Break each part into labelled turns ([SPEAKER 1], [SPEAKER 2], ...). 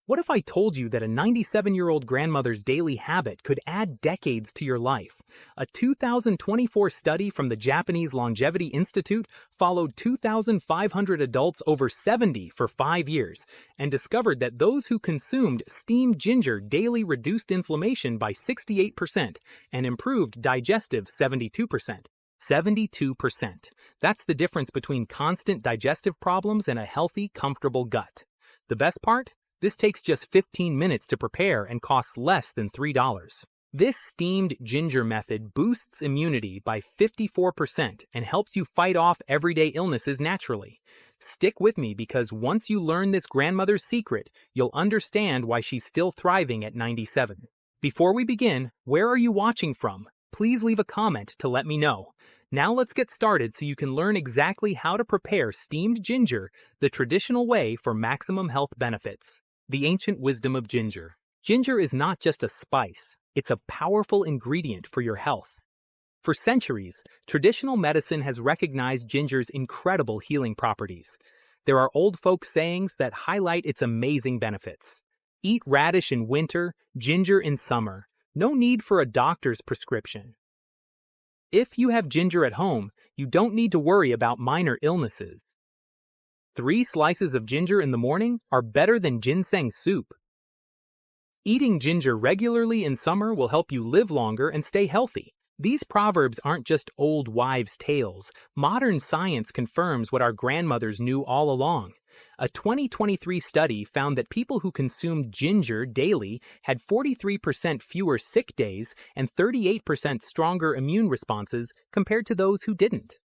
[SPEAKER 1] What if I told you that a 97-year-old grandmother's daily habit could add decades to your life? A 2024 study from the Japanese Longevity Institute followed 2,500 adults over 70 for 5 years and discovered that those who consumed steamed ginger daily reduced inflammation by 68% and improved digestive 72%. 72%. That's the difference between constant digestive problems and a healthy, comfortable gut. The best part? This takes just 15 minutes to prepare and costs less than $3. This steamed ginger method boosts immunity by 54% and helps you fight off everyday illnesses naturally. Stick with me because once you learn this grandmother's secret, you'll understand why she's still thriving at 97. Before we begin, where are you watching from? Please leave a comment to let me know. Now let's get started so you can learn exactly how to prepare steamed ginger the traditional way for maximum health benefits. The ancient wisdom of ginger. Ginger is not just a spice, it's a powerful ingredient for your health. For centuries, traditional medicine has recognized ginger's incredible healing properties. There are old folk sayings that highlight its amazing benefits. Eat radish in winter, ginger in summer. No need for a doctor's prescription. If you have ginger at home, you don't need to worry about minor illnesses. 3 slices of ginger in the morning are better than ginseng soup. Eating ginger regularly in summer will help you live longer and stay healthy. These proverbs aren't just old wives' tales. Modern science confirms what our grandmothers knew all along. A 2023 study found that people who consumed ginger daily had 43% fewer sick days and 38% stronger immune responses compared to those who didn't.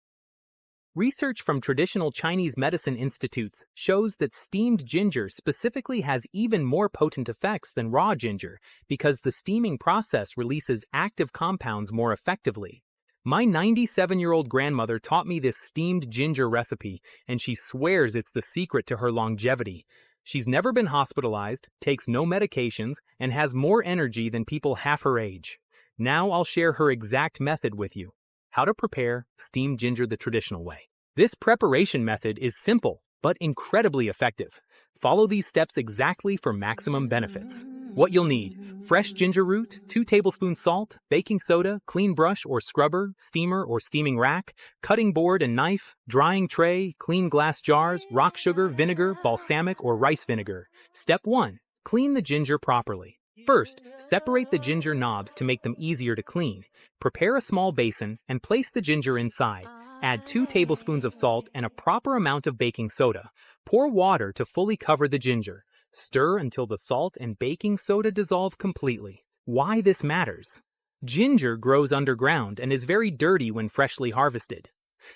[SPEAKER 1] Research from traditional Chinese medicine institutes shows that steamed ginger specifically has even more potent effects than raw ginger because the steaming process releases active compounds more effectively. My 97-year-old grandmother taught me this steamed ginger recipe, and she swears it's the secret to her longevity. She's never been hospitalized, takes no medications, and has more energy than people half her age. Now I'll share her exact method with you. How to prepare steamed ginger the traditional way. This preparation method is simple, but incredibly effective. Follow these steps exactly for maximum benefits. What you'll need: fresh ginger root, 2 tablespoons salt, baking soda, clean brush or scrubber, steamer or steaming rack, cutting board and knife, drying tray, clean glass jars, rock sugar, vinegar, balsamic or rice vinegar. Step 1. Clean the ginger properly. First, separate the ginger knobs to make them easier to clean. Prepare a small basin and place the ginger inside. Add 2 tablespoons of salt and a proper amount of baking soda. Pour water to fully cover the ginger. Stir until the salt and baking soda dissolve completely. Why this matters? Ginger grows underground and is very dirty when freshly harvested.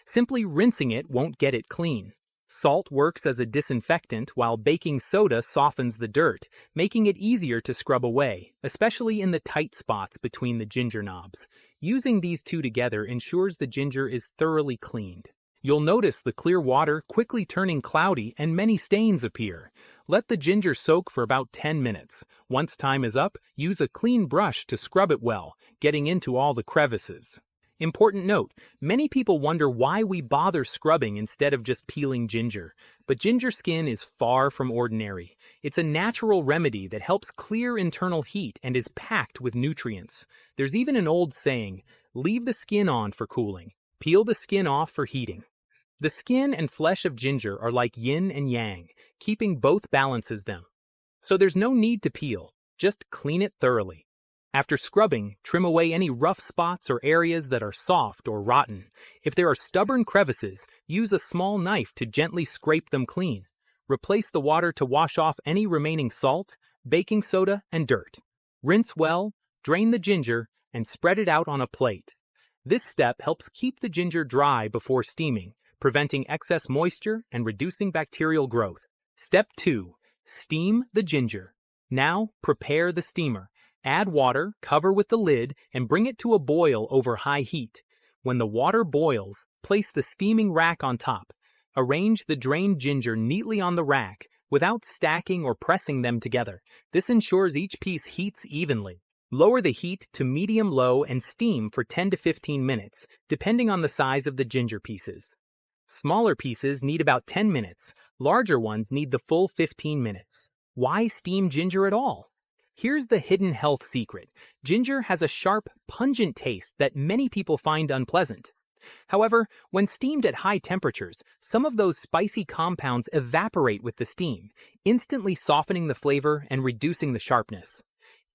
[SPEAKER 1] Simply rinsing it won't get it clean. Salt works as a disinfectant while baking soda softens the dirt, making it easier to scrub away, especially in the tight spots between the ginger knobs. Using these two together ensures the ginger is thoroughly cleaned. You'll notice the clear water quickly turning cloudy and many stains appear. Let the ginger soak for about 10 minutes. Once time is up, use a clean brush to scrub it well, getting into all the crevices. Important note, many people wonder why we bother scrubbing instead of just peeling ginger. But ginger skin is far from ordinary. It's a natural remedy that helps clear internal heat and is packed with nutrients. There's even an old saying, leave the skin on for cooling, peel the skin off for heating. The skin and flesh of ginger are like yin and yang, keeping both balances them. So there's no need to peel, just clean it thoroughly. After scrubbing, trim away any rough spots or areas that are soft or rotten. If there are stubborn crevices, use a small knife to gently scrape them clean. Replace the water to wash off any remaining salt, baking soda, and dirt. Rinse well, drain the ginger, and spread it out on a plate. This step helps keep the ginger dry before steaming, preventing excess moisture and reducing bacterial growth. Step 2. Steam the ginger. Now, prepare the steamer. Add water, cover with the lid, and bring it to a boil over high heat. When the water boils, place the steaming rack on top. Arrange the drained ginger neatly on the rack without stacking or pressing them together. This ensures each piece heats evenly. Lower the heat to medium-low and steam for 10 to 15 minutes, depending on the size of the ginger pieces. Smaller pieces need about 10 minutes. Larger ones need the full 15 minutes. Why steam ginger at all? Here's the hidden health secret. Ginger has a sharp, pungent taste that many people find unpleasant. However, when steamed at high temperatures, some of those spicy compounds evaporate with the steam, instantly softening the flavor and reducing the sharpness.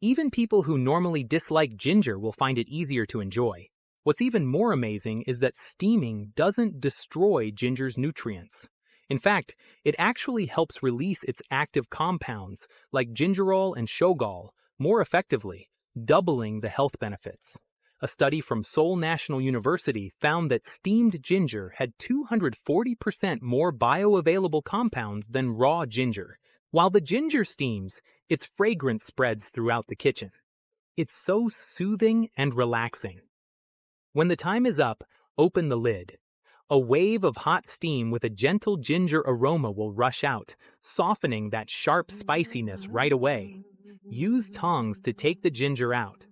[SPEAKER 1] Even people who normally dislike ginger will find it easier to enjoy. What's even more amazing is that steaming doesn't destroy ginger's nutrients. In fact, it actually helps release its active compounds, like gingerol and shogaol, more effectively, doubling the health benefits. A study from Seoul National University found that steamed ginger had 240% more bioavailable compounds than raw ginger. While the ginger steams, its fragrance spreads throughout the kitchen. It's so soothing and relaxing. When the time is up, open the lid. A wave of hot steam with a gentle ginger aroma will rush out, softening that sharp spiciness right away. Use tongs to take the ginger out.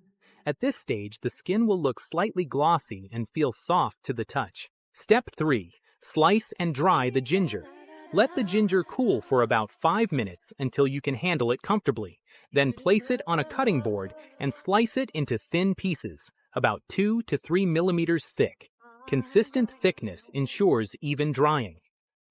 [SPEAKER 1] At this stage, the skin will look slightly glossy and feel soft to the touch. Step 3. Slice and dry the ginger. Let the ginger cool for about 5 minutes until you can handle it comfortably. Then place it on a cutting board and slice it into thin pieces, about 2 to 3 millimeters thick. Consistent thickness ensures even drying.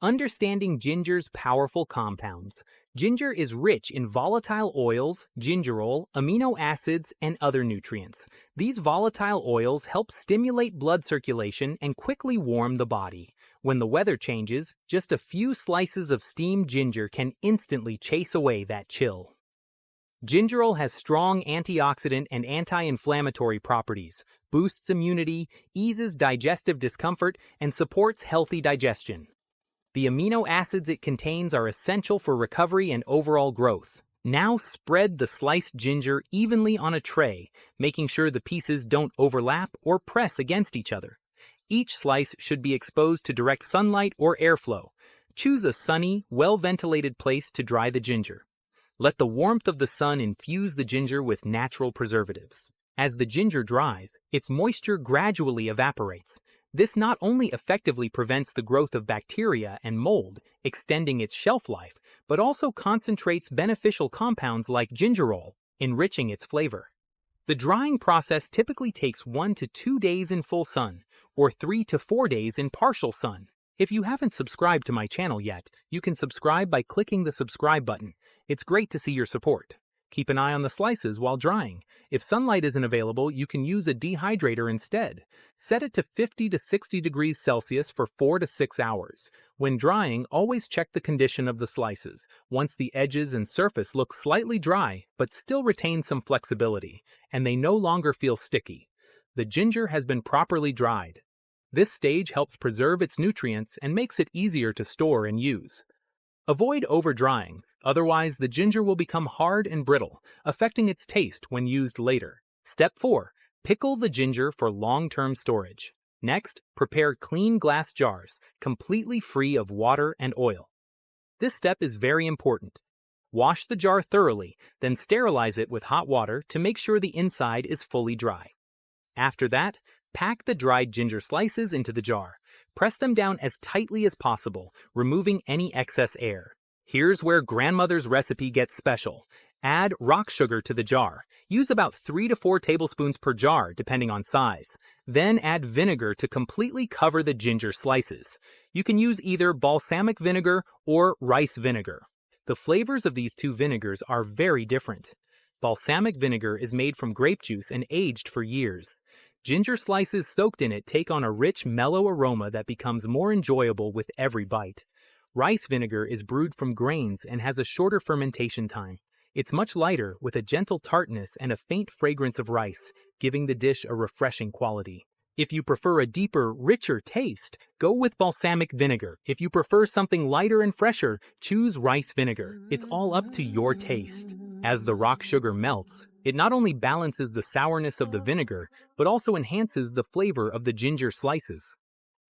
[SPEAKER 1] Understanding ginger's powerful compounds. Ginger is rich in volatile oils, gingerol, amino acids, and other nutrients. These volatile oils help stimulate blood circulation and quickly warm the body. When the weather changes, just a few slices of steamed ginger can instantly chase away that chill. Gingerol has strong antioxidant and anti-inflammatory properties, boosts immunity, eases digestive discomfort, and supports healthy digestion. The amino acids it contains are essential for recovery and overall growth. Now spread the sliced ginger evenly on a tray, making sure the pieces don't overlap or press against each other. Each slice should be exposed to direct sunlight or airflow. Choose a sunny, well-ventilated place to dry the ginger. Let the warmth of the sun infuse the ginger with natural preservatives. As the ginger dries, its moisture gradually evaporates. This not only effectively prevents the growth of bacteria and mold, extending its shelf life, but also concentrates beneficial compounds like gingerol, enriching its flavor. The drying process typically takes 1 to 2 days in full sun, or 3 to 4 days in partial sun. If you haven't subscribed to my channel yet, you can subscribe by clicking the subscribe button. It's great to see your support. Keep an eye on the slices while drying. If sunlight isn't available, you can use a dehydrator instead. Set it to 50 to 60 degrees Celsius for 4 to 6 hours. When drying, always check the condition of the slices. Once the edges and surface look slightly dry, but still retain some flexibility, and they no longer feel sticky, the ginger has been properly dried. This stage helps preserve its nutrients and makes it easier to store and use. Avoid over-drying, otherwise the ginger will become hard and brittle, affecting its taste when used later. Step 4. Pickle the ginger for long-term storage. Next, prepare clean glass jars, completely free of water and oil. This step is very important. Wash the jar thoroughly, then sterilize it with hot water to make sure the inside is fully dry. After that, pack the dried ginger slices into the jar. Press them down as tightly as possible, removing any excess air. Here's where grandmother's recipe gets special. Add rock sugar to the jar. Use about 3 to 4 tablespoons per jar, depending on size. Then add vinegar to completely cover the ginger slices. You can use either balsamic vinegar or rice vinegar. The flavors of these two vinegars are very different. Balsamic vinegar is made from grape juice and aged for years. Ginger slices soaked in it take on a rich, mellow aroma that becomes more enjoyable with every bite. Rice vinegar is brewed from grains and has a shorter fermentation time. It's much lighter, with a gentle tartness and a faint fragrance of rice, giving the dish a refreshing quality. If you prefer a deeper, richer taste, go with balsamic vinegar. If you prefer something lighter and fresher, choose rice vinegar. It's all up to your taste. As the rock sugar melts, it not only balances the sourness of the vinegar, but also enhances the flavor of the ginger slices.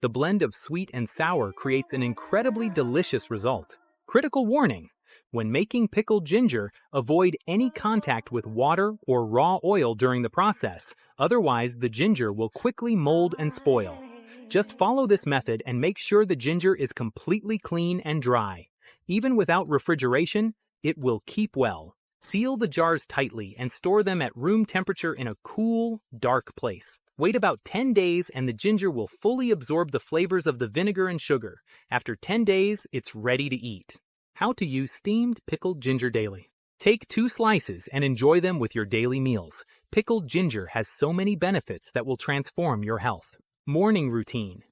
[SPEAKER 1] The blend of sweet and sour creates an incredibly delicious result. Critical warning: when making pickled ginger, avoid any contact with water or raw oil during the process, otherwise the ginger will quickly mold and spoil. Just follow this method and make sure the ginger is completely clean and dry. Even without refrigeration, It will keep well. Seal the jars tightly and store them at room temperature in a cool, dark place. Wait about 10 days and the ginger will fully absorb the flavors of the vinegar and sugar. After 10 days, it's ready to eat. How to use steamed pickled ginger daily. Take 2 slices and enjoy them with your daily meals. Pickled ginger has so many benefits that will transform your health. Morning routine.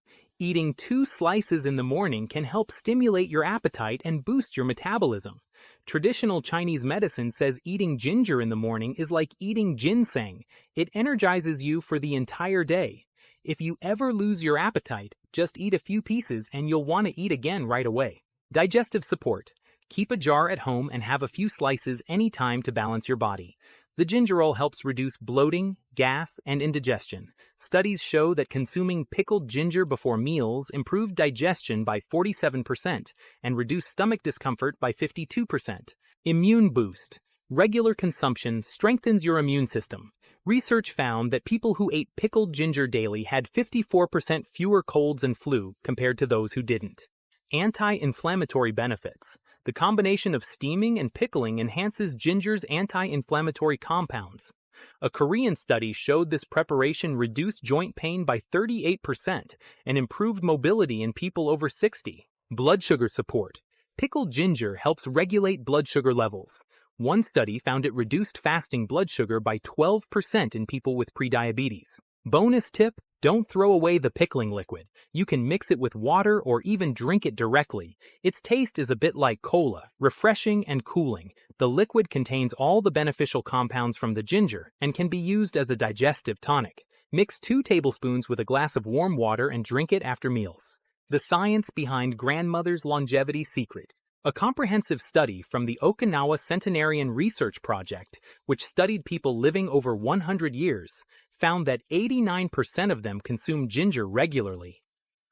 [SPEAKER 1] Eating 2 slices in the morning can help stimulate your appetite and boost your metabolism. Traditional Chinese medicine says eating ginger in the morning is like eating ginseng. It energizes you for the entire day. If you ever lose your appetite, just eat a few pieces and you'll want to eat again right away. Digestive support. Keep a jar at home and have a few slices anytime to balance your body. The gingerol helps reduce bloating, gas, and indigestion. Studies show that consuming pickled ginger before meals improved digestion by 47% and reduced stomach discomfort by 52%. Immune boost. Regular consumption strengthens your immune system. Research found that people who ate pickled ginger daily had 54% fewer colds and flu compared to those who didn't. Anti-inflammatory benefits. The combination of steaming and pickling enhances ginger's anti-inflammatory compounds. A Korean study showed this preparation reduced joint pain by 38% and improved mobility in people over 60. Blood sugar support. Pickled ginger helps regulate blood sugar levels. One study found it reduced fasting blood sugar by 12% in people with prediabetes. Bonus tip: don't throw away the pickling liquid. You can mix it with water or even drink it directly. Its taste is a bit like cola, refreshing and cooling. The liquid contains all the beneficial compounds from the ginger and can be used as a digestive tonic. Mix 2 tablespoons with a glass of warm water and drink it after meals. The science behind grandmother's longevity secret. A comprehensive study from the Okinawa Centenarian Research Project, which studied people living over 100 years, found that 89% of them consume ginger regularly.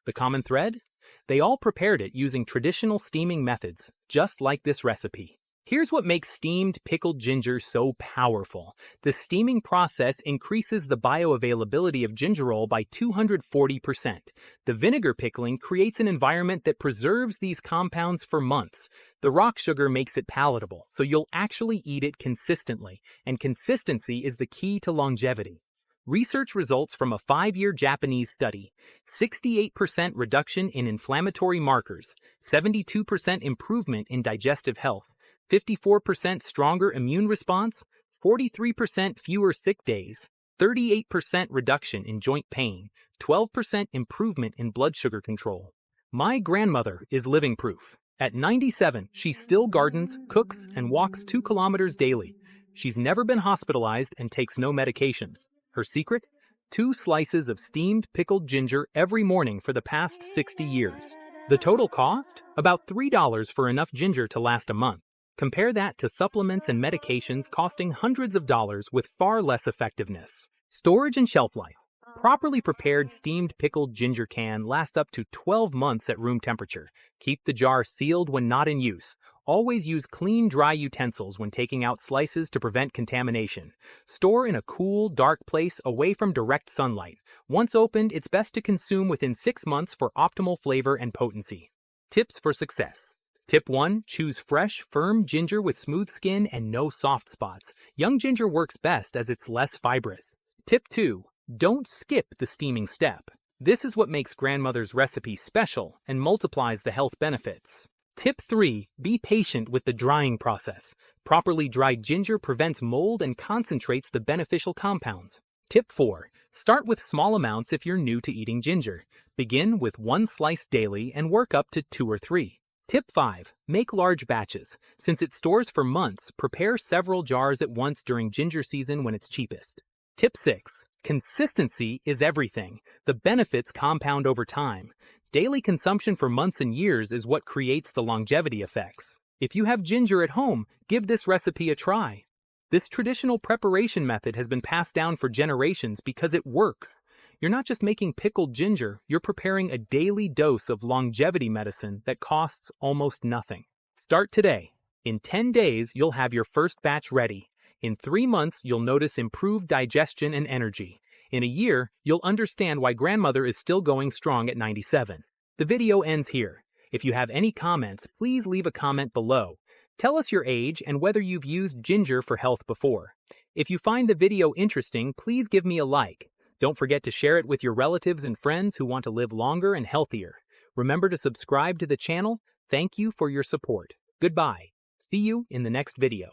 [SPEAKER 1] The common thread? They all prepared it using traditional steaming methods, just like this recipe. Here's what makes steamed pickled ginger so powerful. The steaming process increases the bioavailability of gingerol by 240%. The vinegar pickling creates an environment that preserves these compounds for months. The rock sugar makes it palatable, so you'll actually eat it consistently, and consistency is the key to longevity. Research results from a 5-year Japanese study: 68% reduction in inflammatory markers, 72% improvement in digestive health, 54% stronger immune response, 43% fewer sick days, 38% reduction in joint pain, 12% improvement in blood sugar control. My grandmother is living proof. At 97, she still gardens, cooks, and walks 2 kilometers daily. She's never been hospitalized and takes no medications. Her secret? 2 slices of steamed pickled ginger every morning for the past 60 years. The total cost? About $3 for enough ginger to last a month. Compare that to supplements and medications costing hundreds of dollars with far less effectiveness. Storage and shelf life. Properly prepared steamed pickled ginger can last up to 12 months at room temperature. Keep the jar sealed when not in use. Always use clean, dry utensils when taking out slices to prevent contamination. Store in a cool, dark place away from direct sunlight. Once opened, it's best to consume within 6 months for optimal flavor and potency. Tips for success. Tip 1. Choose fresh, firm ginger with smooth skin and no soft spots. Young ginger works best as it's less fibrous. Tip 2. Don't skip the steaming step. This is what makes grandmother's recipe special and multiplies the health benefits. Tip 3. Be patient with the drying process. Properly dried ginger prevents mold and concentrates the beneficial compounds. Tip 4. Start with small amounts if you're new to eating ginger. Begin with 1 slice daily and work up to 2 or 3. Tip 5. Make large batches. Since it stores for months, prepare several jars at once during ginger season when it's cheapest. Tip 6. Consistency is everything. The benefits compound over time. Daily consumption for months and years is what creates the longevity effects. If you have ginger at home, give this recipe a try. This traditional preparation method has been passed down for generations because it works. You're not just making pickled ginger, you're preparing a daily dose of longevity medicine that costs almost nothing. Start today. In 10 days, you'll have your first batch ready. In 3 months, you'll notice improved digestion and energy. In a year, you'll understand why grandmother is still going strong at 97. The video ends here. If you have any comments, please leave a comment below. Tell us your age and whether you've used ginger for health before. If you find the video interesting, please give me a like. Don't forget to share it with your relatives and friends who want to live longer and healthier. Remember to subscribe to the channel. Thank you for your support. Goodbye. See you in the next video.